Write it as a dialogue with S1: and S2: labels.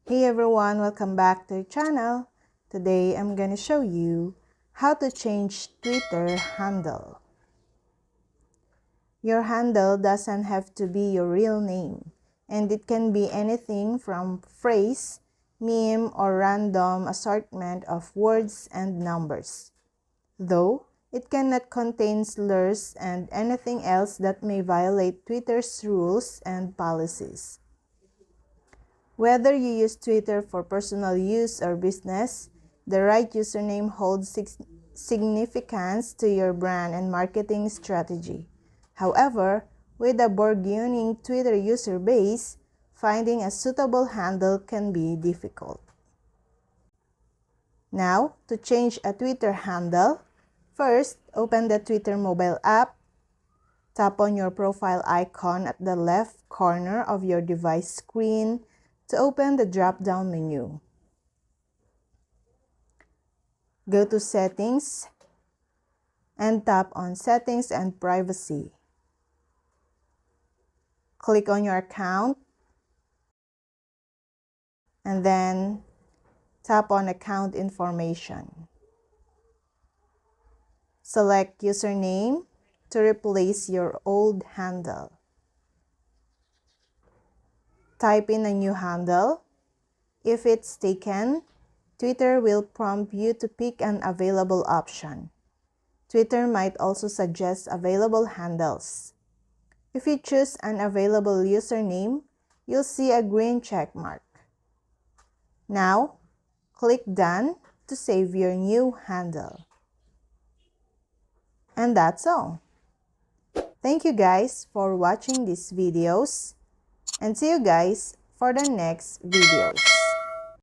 S1: Hey everyone, welcome back to the channel. Today I'm gonna show you how to change Twitter handle. Your handle doesn't have to be your real name, and it can be anything from phrase, meme, or random assortment of words and numbers. Though it cannot contain slurs and anything else that may violate Twitter's rules and policies. Whether you use Twitter for personal use or business, the right username holds significance to your brand and marketing strategy. However, with a burgeoning Twitter user base, finding a suitable handle can be difficult. Now, to change a Twitter handle, first, open the Twitter mobile app. Tap on your profile icon at the left corner of your device screen to open the drop-down menu. Go to Settings and tap on Settings and Privacy. Click on your account and then tap on Account Information. Select Username to replace your old handle. Type in a new handle. If it's taken, Twitter will prompt you to pick an available option. Twitter might also suggest available handles. If you choose an available username, you'll see a green check mark. Now, click Done to save your new handle. And that's all. Thank you guys for watching these videos, and see you guys for the next videos.